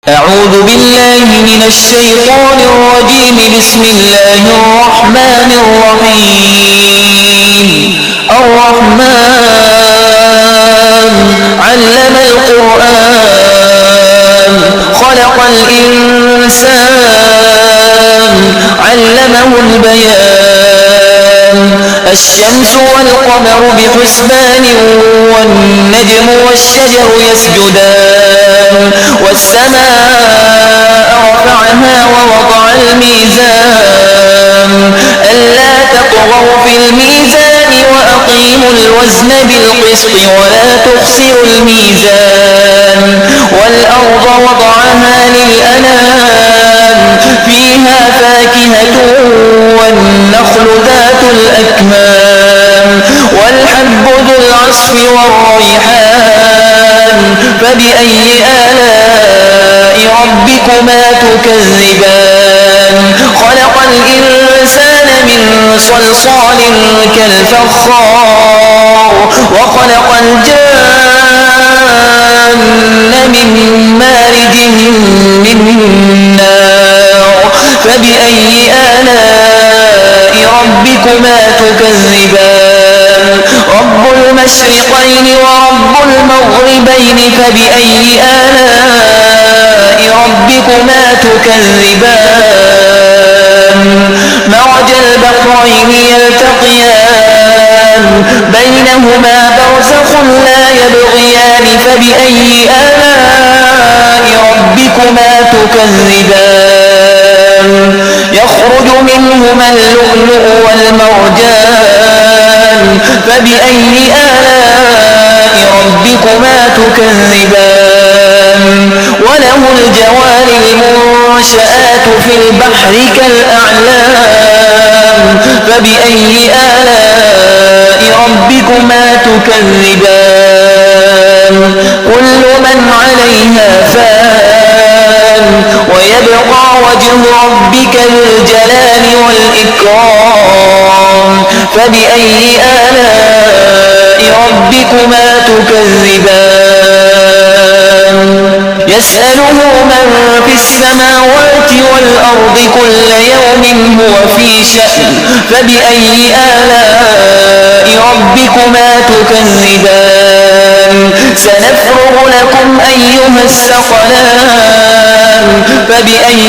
أعوذ بالله من الشيطان الرجيم. بسم الله الرحمن الرحيم. الرحمن علم القرآن خلق الإنسان علمه البيان. الشمس والقمر بحسبان والنجم والشجر يسجدان. والسماء رفعها ووضع الميزان ألا تطغوا في الميزان وأقيموا الوزن بالقسط ولا تخسروا الميزان. والأرض وضعها للأنام فيها فاكهة والنخل ذات الأكمام والحب ذو العصف والريحان. فبأي آلاء ربكما تكذبان. خلق الإنسان من صلصال كالفخار وخلق الجان من مارج من نار. فبأي آلاء ربكما تكذبان. رب المشرقين ورب المغربين. فبأي آلاء ربكما تكذبان. مرج البحرين يلتقيان بينهما برزخ لا يبغيان. فبأي آلاء ربكما تكذبان. يخرج منهما اللؤلؤ والمرجان. فبأي آلاء ربكما تكذبان. وله الجوار المنشآت في البحر كالأعلام. فبأي آلاء ربكما تكذبان. كل من عليها فان ويبقى وجه ربك ذو الجلال والإكرام. فبأي آلاء ربكما تكذبان. يسأله من في السماوات والأرض كل يوم هو في شأن. فبأي آلاء ربكما تكذبان. سنفرغ لكم أيها الثقلان. فبأي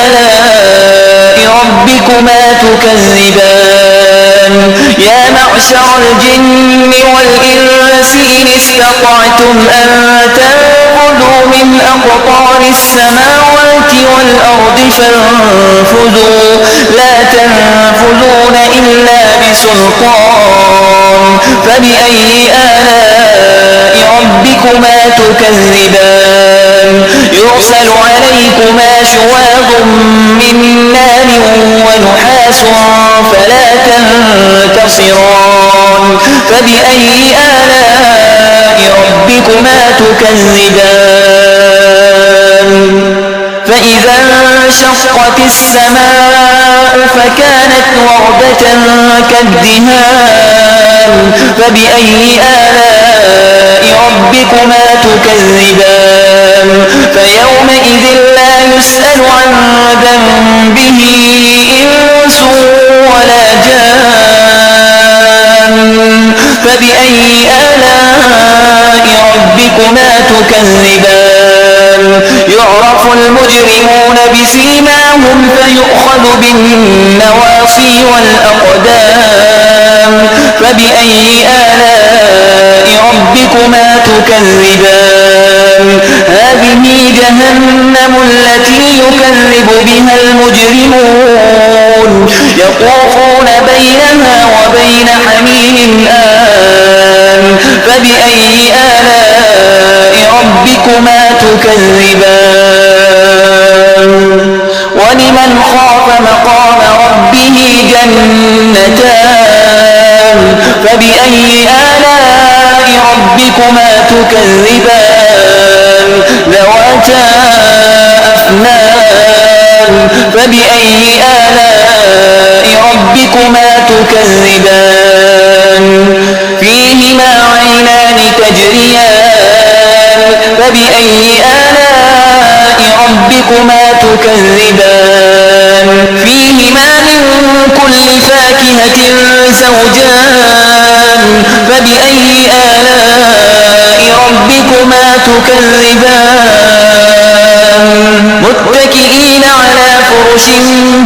آلاء ربكما تكذبان. يا معشر الجن والإنس إن استطعتم أن تنفذوا من أقطار السماوات والأرض فانفذوا لا تنفذون إلا بسلطان. فبأي آلاء ربكما تكذبان. يرسل عليكما شواظ من نار ونحاس فلا تنتصران. فبأي آلاء ربكما تكذبان. فإذا انشقت السماء فكانت وردة كالدهان. فبأي آلاء ربكما تكذبان. فيومئذ لا يسأل عن ذنبه إنس ولا جان. فبأي آلاء ربكما تكذبان. يعرف المجرمون بسيماهم فيؤخذ بالنواصي والأقدام. فبأي آلاء ربكما تكذبان. هذه جهنم التي يكذب بها المجرمون. يطوفون بينها وبين حميم آن. فبأي آلاء ربكما تكذبان. ولمن خاف مقام ربه جنتان. فبأي آلاء ربكما تكذبان. ذواتا أفنان. فبأي آلاء ربكما تكذبان. فيهما عينان تجريان. فبأي آلاء ربكما تكذبان فيهما من كل فاكهة زوجان فبأي آلاء ربكما تكذبان متكئين على فرش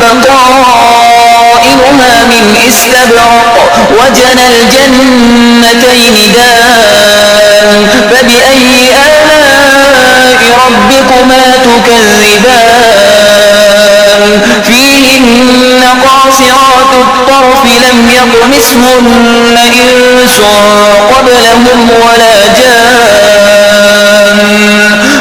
بطائنها من استبرق وجنى الجنتين دان فبأي آلاء ربكما تكذبان فيهن قاصرات الطرف لم يطمثهن إنس قبلهم ولا جان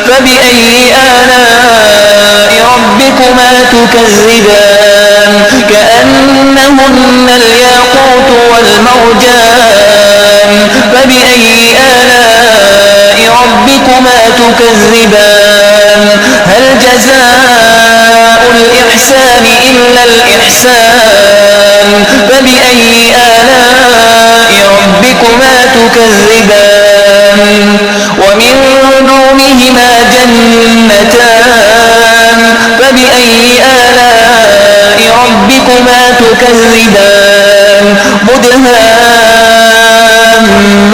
فبأي آلاء ربكما تكذبان كأنهن الياقوت والمرجان فبأي آلاء ربكما تكذبان هل جزاء الإحسان إلا الإحسان فبأي آلاء ربكما تكذبان ومن دونهما جنتان فبأي آلاء ربكما تكذبان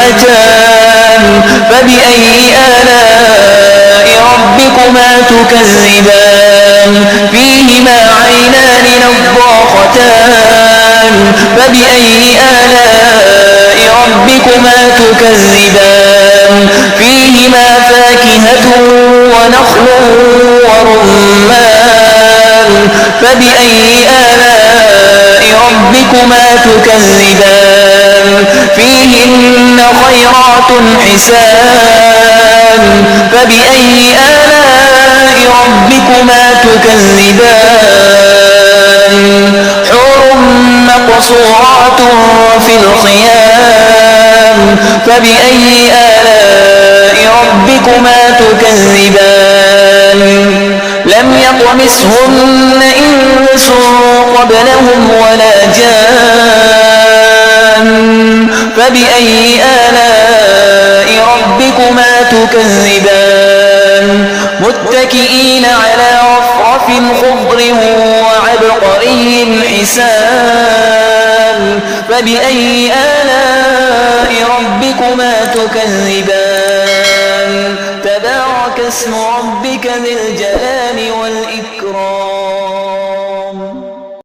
مدهامتان فبأي آلاء ربكما تكذبان فيهما عينان نضاختان فبأي آلاء ربكما تكذبان فيهما فاكهة ونخل ورمان فبأي آلاء ربكما تكذبان فيهن خيرات حسان فبأي آلاء ربكما تكذبان حور مقصورات في الخيام فبأي آلاء ربكما تكذبان لم يطمثهن إنس قبلهم ولا جان فبأي آلاء ربكما تكذبان متكئين على رفرف خضر وعبقري حسان فبأي آلاء ربكما تكذبان تبارك اسم ربك ذي الجلال